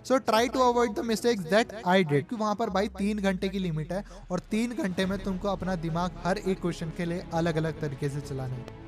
So try to avoid the mistakes that I did, क्योंकि वहां पर भाई 3 घंटे की लिमिट है और 3 घंटे में तुमको अपना दिमाग हर एक क्वेश्चन के लिए अलग अलग तरीके से चलाना है।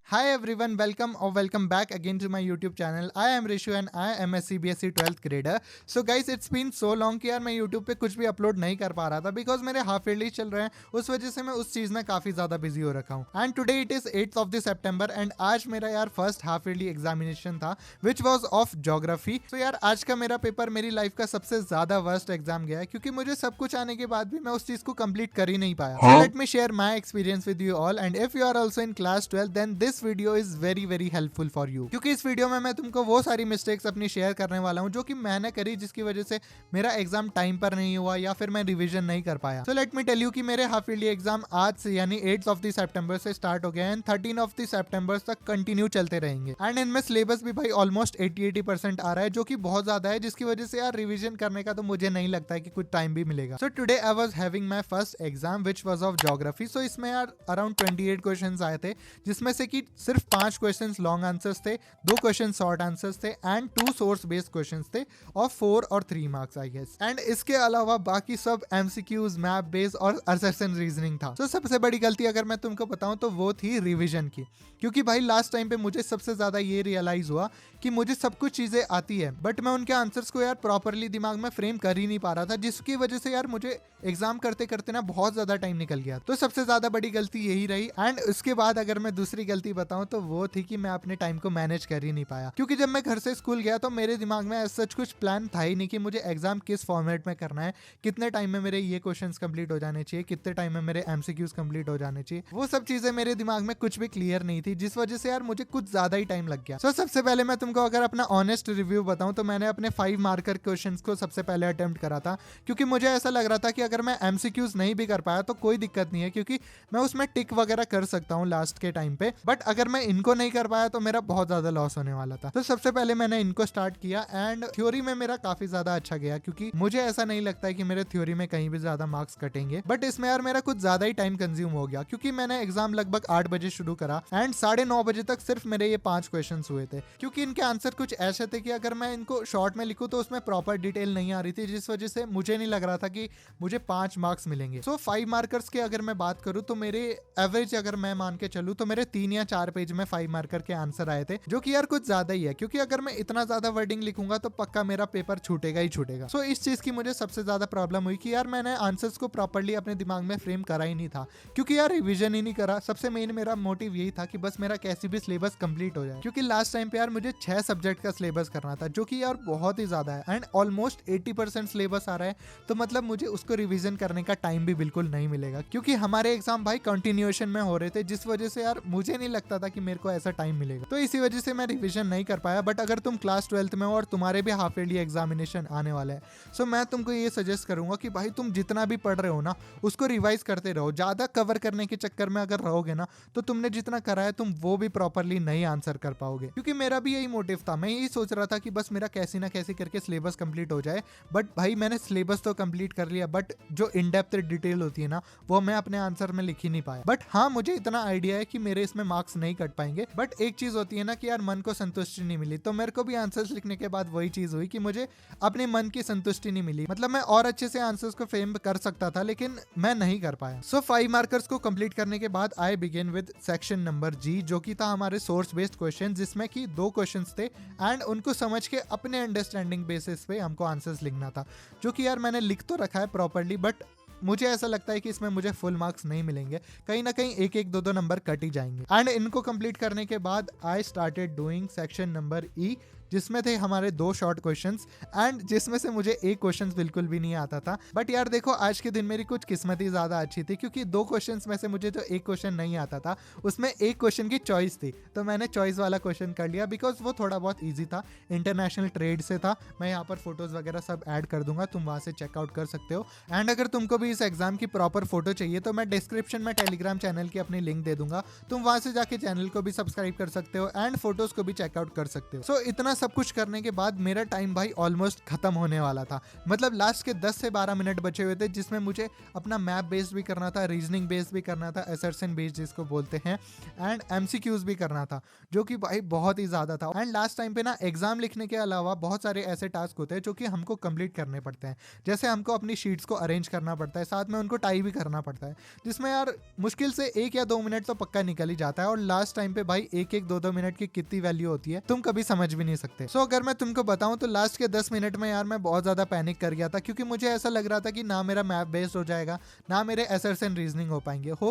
Hi everyone, welcome back again to my YouTube channel. I am Rishu and I am a CBSE 12th grader. So guys, it's been so long कि यार मैं YouTube पे कुछ भी अपलोड नहीं कर पा रहा था बिकॉज मेरे हाफ ईयरली चल रहे हैं, उस वजह से मैं उस चीज में काफी ज्यादा बिजी हो रखा हूँ। And today it is 8th of September and आज मेरा यार फर्स्ट हाफ ईयरली एग्जामिनेशन था विच वॉज ऑफ ज्योग्राफी। तो यार आज का मेरा पेपर मेरी लाइफ का सबसे ज्यादा वर्स्ट एग्जाम गया है क्योंकि मुझे सब कुछ आने के बाद भी मैं उस चीज को कंप्लीट कर ही नहीं पाया। Let me share my experience with you all and if you are also in class 12 then this video is very helpful for you, क्योंकि इस वीडियो में मैं तुमको वो सारी मिस्टेक्स अपनी शेयर करने वाला हूँ जो कि मैंने करी जिसकी वजह से मेरा एग्जाम टाइम पर नहीं हुआ या फिर मैं रिवीजन नहीं कर पाया। So let me tell you कि मेरे हाफ ईयरली एग्जाम आज से यानी 8th of September से स्टार्ट हो गया एंड 13th of September तक कंटिन्यू चलते रहेंगे। एंड इनमें सिलेबस भी भाई ऑलमोस्ट 80% आ रहा है जो कि बहुत ज्यादा है, जिसकी वजह से यार रिविजन करने का तो मुझे नहीं लगता है कि कुछ टाइम भी मिलेगा। So today I was having my first exam which was of geography. So इसमें यार अराउंड 28 क्वेश्चंस आए थे, जिसमें से कि सिर्फ 5 क्वेश्चंस लॉन्ग आंसर्स थे, 2 क्वेश्चन शॉर्ट आंसर्स थे एंड 2 सोर्स बेस्ड क्वेश्चंस थे और 4 और 3 मार्क्स आई गेस। एंड इसके अलावा बाकी सब एमसीक्यूज, मैप बेस्ड और असर्शन रीजनिंग था। तो सबसे बड़ी गलती अगर मैं तुमको बताऊं तो वो थी रिवीजन की, क्योंकि भाई लास्ट टाइम पे मुझे सबसे ज्यादा ये रियलाइज हुआ कि मुझे सब कुछ चीजें आती है बट मैं उनके आंसर्स को यार प्रॉपरली दिमाग में फ्रेम कर ही नहीं पा रहा था, जिसकी वजह से यार मुझे एग्जाम करते करते ना बहुत ज्यादा टाइम निकल गया। तो सबसे ज्यादा बड़ी गलती यही रही। एंड उसके बाद अगर मैं दूसरी गलती बताऊं तो वो थी कि मैं अपने टाइम को मैनेज कर ही नहीं पाया, क्योंकि जब मैं घर से स्कूल गया तो मेरे दिमाग में सच कुछ प्लान था ही नहीं कि मुझे एग्जाम किस फॉर्मेट में करना है, कितने टाइम में मेरे ये क्वेश्चंस कंप्लीट हो जाने चाहिए, कितने टाइम में मेरे एमसीक्यूज कंप्लीट हो जाने चाहिए। वो सब चीजें मेरे दिमाग में कुछ भी क्लियर नहीं थी, जिस वजह से यार मुझे कुछ ज्यादा ही टाइम लग गया। सो सबसे पहले मैं तुमको अगर अपना ऑनेस्ट रिव्यू बताऊं तो मैंने अपने 5 मार्कर क्वेश्चंस को सबसे पहले अटेम्प्ट करा था, क्योंकि मुझे ऐसा लग रहा था कि अगर मैं एमसीक्यूज नहीं भी कर पाया तो कोई दिक्कत नहीं है, क्योंकि मैं उसमें टिक वगैरह कर सकता हूँ लास्ट के टाइम पे। बट अगर मैं इनको नहीं कर पाया तो मेरा बहुत ज्यादा लॉस होने वाला था। तो सबसे पहले मैंने इनको स्टार्ट किया एंड थ्योरी में मेरा काफी ज्यादा अच्छा गया, क्योंकि मुझे ऐसा नहीं लगता है कि मेरे थ्योरी में कहीं भी ज्यादा मार्क्स कटेंगे। बट इसमें यार मेरा कुछ ज्यादा ही टाइम कंज्यूम हो गया, क्योंकि मैंने एग्जाम लगभग 8 बजे शुरू करा एंड 9:30 बजे तक सिर्फ मेरे ये 5 क्वेश्चन हुए थे, क्योंकि इनके आंसर कुछ ऐसे थे कि अगर मैं इनको शॉर्ट में लिखूं तो उसमें प्रॉपर डिटेल नहीं आ रही थी, जिस वजह से मुझे नहीं लग रहा था कि मुझे 5 मार्क्स मिलेंगे। सो 5 मार्कर्स के अगर मैं बात करूं तो मेरे एवरेज अगर मैं मान के चलूं तो मेरे 3 या 4 पेज में 5 मार्कर के आंसर आए थे, जो कि यार कुछ ज्यादा ही है, क्योंकि अगर मैं इतना ज्यादा वर्डिंग लिखूंगा तो पक्का मेरा पेपर छूटेगा ही छूटेगा। सो इस चीज की मुझे सबसे ज्यादा प्रॉब्लम हुई कि यार मैंने आंसर्स को प्रॉपर्ली अपने दिमाग में फ्रेम करा ही नहीं था, क्योंकि यार रिवीजन ही नहीं करा। सबसे मेन मेरा मोटिव यही था कि बस मेरा कैसी भी सिलेबस कंप्लीट हो जाए, क्योंकि लास्ट टाइम पे यार मुझे 6 सब्जेक्ट का सिलेबस करना था, जो कि यार बहुत ही ज्यादा है एंड ऑलमोस्ट 80% सिलेबस आ रहा है। तो मतलब मुझे उसको रिवीजन करने का टाइम भी बिल्कुल नहीं मिलेगा, क्योंकि हमारे एग्जाम भाई कंटिन्यूएशन में हो रहे थे, जिस वजह से यार मुझे नहीं लगता था कि मेरे को ऐसा टाइम मिलेगा। तो इसी वजह से मैं रिवीजन नहीं कर पाया। बट अगर तुम क्लास 12th में हो और तुम्हारे भी हाफ ईयरली एग्जामिनेशन आने वाला है, सो मैं तुमको ये सजेस्ट करूंगा कि भाई तुम जितना भी पढ़ रहे हो ना उसको रिवाइज करते रहो। ज्यादा कवर करने के चक्कर में अगर रहोगे ना तो तुमने जितना करा है तुम वो भी प्रॉपरली नहीं आंसर कर पाओगे, क्योंकि मेरा भी यही मोटिव था। मैं यही सोच रहा था कि बस मेरा कैसी ना कैसी करके सिलेबस कंप्लीट हो जाए। बट भाई मैंने सिलेबस तो कंप्लीट कर लिया, बट जो इन डेप्थ डिटेल होती है ना वो मैं अपने आंसर में लिख ही नहीं पाया। बट हाँ, मुझे इतना आइडिया है कि मेरे इसमें मार्क्स नहीं कट पाएंगे। बट एक चीज होती है ना कि यार मन को संतुष्टि नहीं मिली, तो मेरे को भी आंसर्स लिखने के बाद वही चीज हुई कि मुझे अपने मन की संतुष्टि नहीं मिली। मतलब मैं और अच्छे से आंसर्स को फ्रेम कर सकता था, लेकिन मैं नहीं कर पाया। सो 5 मार्कर्स को कंप्लीट करने के बाद I begin with section number G, जो कि था हमारे सोर्स बेस्ड क्वेश्चन, जिसमें कि 2 क्वेश्चंस थे एंड उनको समझ के अपने अंडरस्टैंडिंग बेसिस पे हमको आंसर्स लिखना था, जो कि यार मैंने लिख तो रखा है प्रॉपर्ली। बट मुझे ऐसा लगता है कि इसमें मुझे फुल मार्क्स नहीं मिलेंगे, कहीं ना कहीं 1-1, 2-2 नंबर कट ही जाएंगे। एंड इनको कंप्लीट करने के बाद I started doing section number ई, जिसमें थे हमारे 2 शॉर्ट क्वेश्चंस एंड जिसमें से मुझे एक क्वेश्चन बिल्कुल भी नहीं आता था। बट यार देखो, आज के दिन मेरी कुछ किस्मत ही ज्यादा अच्छी थी, क्योंकि 2 क्वेश्चंस में से मुझे जो एक क्वेश्चन नहीं आता था उसमें एक क्वेश्चन की चॉइस थी, तो मैंने चॉइस वाला क्वेश्चन कर लिया बिकॉज वो थोड़ा बहुत ईजी था, इंटरनेशनल ट्रेड से था। मैं यहाँ पर फोटोज वगैरह सब ऐड कर दूंगा, तुम वहां से चेकआउट कर सकते हो। एंड अगर तुमको भी इस एग्जाम की प्रॉपर फोटो चाहिए तो मैं डिस्क्रिप्शन में टेलीग्राम चैनल की अपनी लिंक दे दूंगा, तुम वहां से जाके चैनल को भी सब्सक्राइब कर सकते हो एंड फोटोज को भी चेकआउट कर सकते हो। सो इतना सब कुछ करने के बाद मेरा टाइम भाई ऑलमोस्ट खत्म होने वाला था। मतलब लास्ट के 10 से 12 मिनट बचे हुए थे, जिसमें मुझे अपना मैप बेस्ड भी करना था, रीजनिंग बेस्ड भी करना था, असर्शन बेस्ड जिसको बोलते हैं, एंड एमसीक्यूज भी करना था, जो कि भाई बहुत ही ज्यादा था। एंड लास्ट टाइम पे ना एग्जाम लिखने के अलावा बहुत सारे ऐसे टास्क होते हैं जो कि हमको कंप्लीट करने पड़ते हैं। जैसे हमको अपनी शीट्स को अरेंज करना पड़ता है, साथ में उनको टाई भी करना पड़ता है, जिसमें यार मुश्किल से 1 या 2 मिनट तो पक्का निकल ही जाता है। और लास्ट टाइम पे भाई 1-1, 2-2 मिनट की कितनी वैल्यू होती है तुम कभी समझ भी नहीं सकते। सो अगर मैं तुमको बताऊं तो लास्ट के 10 मिनट में यार मैं बहुत ज्यादा पैनिक कर गया था, क्योंकि मुझे ऐसा लग रहा था कि ना मेरा मैप बेस्ड हो जाएगा, ना मेरे असर्शन रीजनिंग हो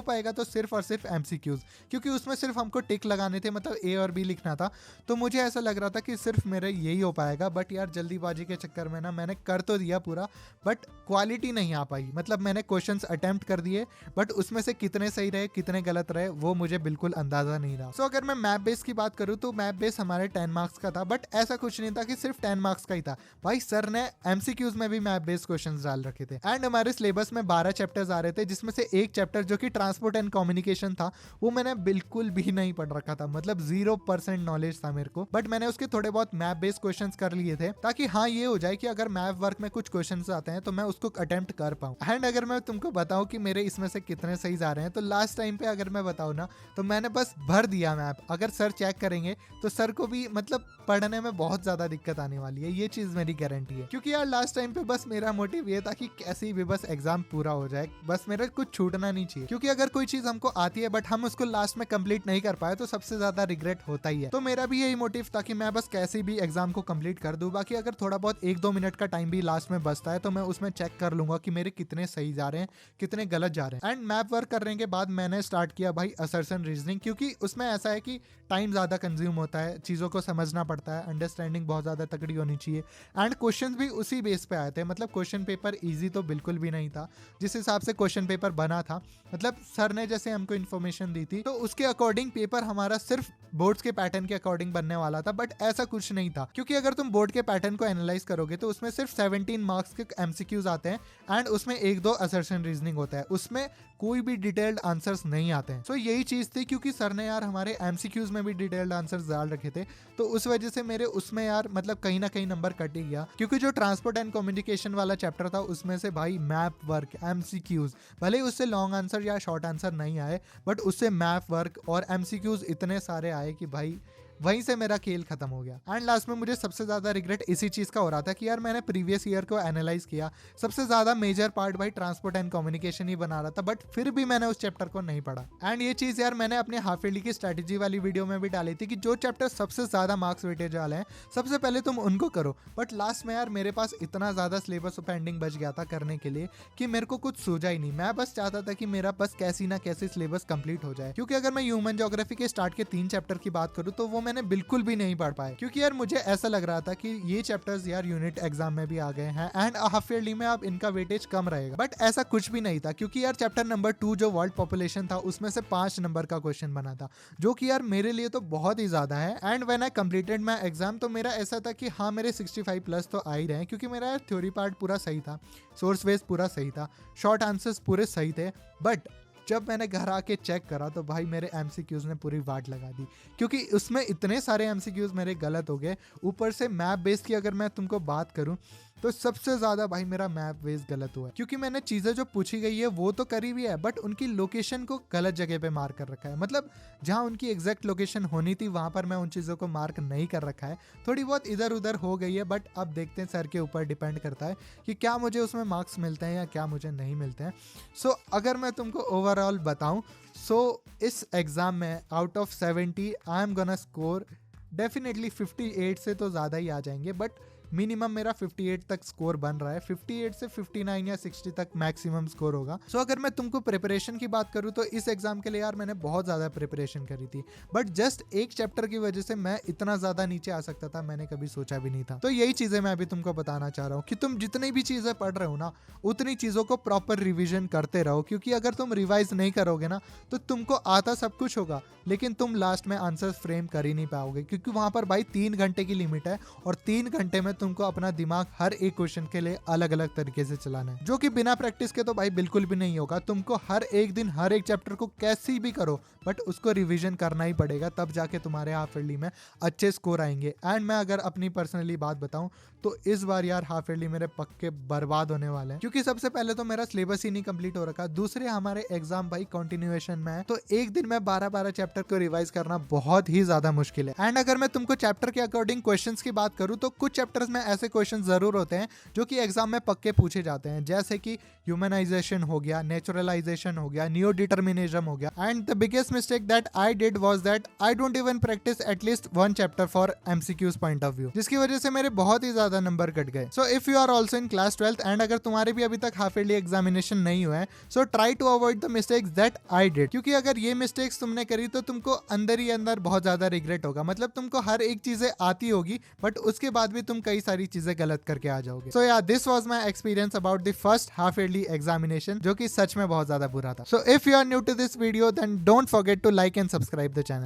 पाएगा तो सिर्फ और सिर्फ एमसीक्यूज, क्योंकि उसमें सिर्फ हमको टिक लगाने थे, मतलब ए और बी लिखना था। तो मुझे ऐसा लग रहा था कि सिर्फ मेरे यही हो पाएगा। बट यार जल्दीबाजी के चक्कर में ना मैंने कर तो दिया पूरा, बट क्वालिटी नहीं आ पाई। मतलब मैंने क्वेश्चंस अटेम्प्ट कर दिए, बट उसमें से कितने सही रहे कितने गलत रहे वो मुझे बिल्कुल अंदाजा नहीं रहा। सो अगर मैं मैप बेस की बात करूँ तो मैप बेस हमारे 10 मार्क्स का था, बट ऐसा कुछ नहीं था कि सिर्फ 10 मार्क्स का ही था भाई। सर ने एमसीक्यूज में भी मैप बेस्ड क्वेश्चंस डाल रखे थे। एंड हमारे सिलेबस में 12 चैप्टर्स आ रहे थे, जिसमें से एक चैप्टर जो कि ट्रांसपोर्ट एंड कम्युनिकेशन था, वो मैंने बिल्कुल भी नहीं पढ़ रखा था। मतलब 0% नॉलेज था मेरे को, बट मैंने उसके थोड़े बहुत मैप बेस्ड क्वेश्चंस कर लिए थे, ताकि हाँ ये हो जाए कि अगर मैप वर्क में कुछ क्वेश्चंस आते हैं तो मैं उसको अटेम्प्ट कर पाऊँ। एंड अगर मैं तुमको बताऊं कि मेरे इसमें से कितने सही जा रहे हैं, तो लास्ट टाइम पे अगर मैं बताऊं ना तो मैंने बस भर दिया मैप। अगर सर चेक करेंगे तो सर को भी मतलब पढ़ने में बहुत ज्यादा दिक्कत आने वाली है, ये चीज मेरी गारंटी है। क्योंकि यार लास्ट टाइम पे बस मेरा मोटिव ये था कि कैसे भी बस एग्जाम पूरा हो जाए, बस मेरा कुछ छूटना नहीं चाहिए। क्योंकि अगर कोई चीज हमको आती है बट हम उसको लास्ट में कंप्लीट नहीं कर पाए तो सबसे ज्यादा रिग्रेट होता ही है। तो मेरा भी यही मोटिव था कि मैं बस कैसे भी एग्जाम को कंप्लीट कर दूं। बाकी अगर थोड़ा बहुत 1-2 मिनट का टाइम भी लास्ट में बचता है तो मैं उसमें चेक कर लूंगा कि मेरे कितने सही जा रहे हैं कितने गलत जा रहे हैं। एंड मैप वर्क करने के बाद मैंने स्टार्ट किया भाई असर्शन रीजनिंग, क्योंकि उसमें ऐसा है कि टाइम ज्यादा कंज्यूम होता है, चीजों को समझना पड़ता है, अंडरस्टैंडिंग बहुत ज्यादा तकड़ी होनी चाहिए। एंड क्वेश्चंस भी उसी बेस पे आए थे। मतलब क्वेश्चन पेपर इजी तो बिल्कुल भी नहीं था जिस हिसाब से क्वेश्चन पेपर बना था। मतलब सर ने जैसे हमको इन्फॉर्मेशन दी थी तो उसके अकॉर्डिंग पेपर हमारा सिर्फ बोर्ड्स के पैटर्न के अकॉर्डिंग बनने वाला था, बट ऐसा कुछ नहीं था। क्योंकि अगर तुम बोर्ड के पैटर्न को एनालाइज करोगे तो उसमें सिर्फ 17 मार्क्स के एमसीक्यूज आते हैं एंड उसमें 1-2 असर्शन रीजनिंग होता है, उसमें कोई भी डिटेल्ड आंसर्स नहीं आते हैं। सो यही चीज थी, क्योंकि सर ने यार हमारे एमसीक्यूज में भी डिटेल्ड आंसर्स डाल रखे थे, तो उस वजह से मेरे उसमें यार मतलब कहीं ना कहीं नंबर कट ही गया। क्योंकि जो ट्रांसपोर्ट एंड कम्युनिकेशन वाला चैप्टर था उसमें से भाई मैप वर्क एमसीक्यूज, भले ही उससे लॉन्ग आंसर या शॉर्ट आंसर नहीं आए, बट उससे मैप वर्क और एमसीक्यूज इतने सारे आए कि भाई वहीं से मेरा खेल खत्म हो गया। एंड लास्ट में मुझे सबसे ज्यादा रिग्रेट इसी चीज का हो रहा था कि यार मैंने प्रीवियस ईयर को एनालाइज किया, सबसे ज्यादा मेजर पार्ट भाई ट्रांसपोर्ट एंड कम्युनिकेशन ही बना रहा था, बट फिर भी मैंने उस चैप्टर को नहीं पढ़ा। एंड ये चीज यार मैंने अपने हाफ ईयरली की स्ट्रेटेजी वाली वीडियो में भी डाली थी कि जो चैप्टर सबसे ज्यादा मार्क्स वेटेज वाले हैं सबसे पहले तुम उनको करो। बट लास्ट में यार मेरे पास इतना ज्यादा सिलेबस पेंडिंग बच गया था करने के लिए कि मेरे को कुछ सूझा ही नहीं। मैं बस चाहता था कि मेरा बस कैसी ना कैसी सिलेबस कंप्लीट हो जाए। क्योंकि अगर मैं ह्यूमन ज्योग्राफी के स्टार्ट के 3 चैप्टर की बात करूँ तो वो मैंने बिल्कुल भी नहीं पढ़ पाए, क्योंकि यार मुझे ऐसा लग रहा था कि ये चैप्टर्स यार यूनिट एग्जाम में भी आ गए हैं एंड हाफ ईयरली में अब इनका वेटेज कम रहेगा। बट ऐसा कुछ भी नहीं था, क्योंकि यार चैप्टर नंबर 2 जो वर्ल्ड पॉपुलेशन था उसमें से 5 नंबर का क्वेश्चन बना था, जो कि यार मेरे लिए तो बहुत ही ज्यादा है। And when I completed my exam तो मेरा ऐसा था कि हाँ मेरे 65 प्लस तो आ ही रहे हैं, क्योंकि मेरा यार थ्योरी पार्ट पूरा सही था, सोर्स बेस पूरा सही था, शॉर्ट आंसर्स पूरे सही थे। बट जब मैंने घर आके चेक करा तो भाई मेरे एमसीक्यूज ने पूरी वाट लगा दी, क्योंकि उसमें इतने सारे एमसीक्यूज मेरे गलत हो गए। ऊपर से मैप बेस की अगर मैं तुमको बात करूं तो सबसे ज्यादा भाई मेरा मैप बेस गलत हुआ है, क्योंकि मैंने चीजें जो पूछी गई है वो तो करी भी है, बट उनकी लोकेशन को गलत जगह पे मार्क कर रखा है। मतलब जहां उनकी एग्जैक्ट लोकेशन होनी थी वहां पर मैं उन चीजों को मार्क नहीं कर रखा है, थोड़ी बहुत इधर उधर हो गई है। बट अब देखते हैं, सर के ऊपर डिपेंड करता है कि क्या मुझे उसमें मार्क्स मिलते हैं या क्या मुझे नहीं मिलते हैं। सो अगर मैं तुमको ओवरऑल बताऊं, सो इस एग्जाम में out of 70 I am gonna score definitely 58 से तो ज़्यादा ही आ जाएंगे, बट मिनिमम मेरा 58 तक स्कोर बन रहा है। 58 से 59 या 60 तक मैक्सिमम स्कोर होगा। सो अगर मैं तुमको प्रिपरेशन की बात करूँ तो इस एग्जाम के लिए यार मैंने बहुत ज़्यादा प्रिपरेशन करी थी, बट जस्ट एक चैप्टर की वजह से मैं इतना ज़्यादा नीचे आ सकता था मैंने कभी सोचा भी नहीं था। तो यही चीज़ें मैं अभी तुमको बताना चाह रहा हूँ कि तुम जितनी भी चीज़ें पढ़ रहे हो ना उतनी चीज़ों को प्रॉपर रिविजन करते रहो, क्योंकि अगर तुम रिवाइज नहीं करोगे ना तो तुमको आता सब कुछ होगा लेकिन तुम लास्ट में आंसर फ्रेम कर ही नहीं पाओगे, क्योंकि वहाँ पर भाई 3 घंटे की लिमिट है और 3 घंटे में तुमको अपना दिमाग हर एक क्वेश्चन के लिए अलग अलग तरीके से चलाना है, जो कि बिना प्रैक्टिस के तो भाई बिल्कुल भी नहीं होगा। तुमको हर एक दिन हर एक चैप्टर को कैसी भी करो बट उसको रिवीजन करना ही पड़ेगा, तब जाके तुम्हारे हाफ ईयरली में अच्छे स्कोर आएंगे। एंड मैं अगर अपनी पर्सनली बात बताऊं तो इस बार यार हाफ ईयरली मेरे पक्के बर्बाद होने वाले हैं, क्योंकि सबसे पहले तो मेरा सिलेबस ही नहीं कंप्लीट हो रखा, दूसरे हमारे एग्जाम भाई कंटिन्यूएशन में है, तो एक दिन में 12-12 चैप्टर को रिवाइज करना बहुत ही ज्यादा मुश्किल है। एंड अगर मैं तुमको चैप्टर के अकॉर्डिंग क्वेश्चंस की बात करूं तो कुछ चैप्टर्स में ऐसे क्वेश्चन जरूर होते हैं जो कि एग्जाम में पक्के पूछे जाते हैं, जैसे कि ह्यूमनाइजेशन हो गया, नेचुरलाइजेशन हो गया, नियो डिटर्मिनिज्म हो गया। And the biggest mistake that I did was that I don't even practice at least one chapter for MCQs point of view, जिसकी वजह से मेरे बहुत ही ज्यादा नंबर कट गए। So if you are also in class 12th and अगर तुम्हारे भी अभी तक हाफ ईयरली एग्जामिनेशन नहीं हुआ है, so try to avoid the mistakes that I did, क्योंकि अगर ये मिस्टेक्स तुमने करी तो तुमको अंदर ही अंदर बहुत ज्यादा रिग्रेट होगा। मतलब तुमको हर एक चीजें आती होगी बट उसके बाद भी तुम कई सारी चीजें गलत करके आ जाओगे। सो या this was my experience about the first half yearly examination, जो कि सच में बहुत ज्यादा बुरा था। So if you are new to this video then don't forget to like and subscribe the channel.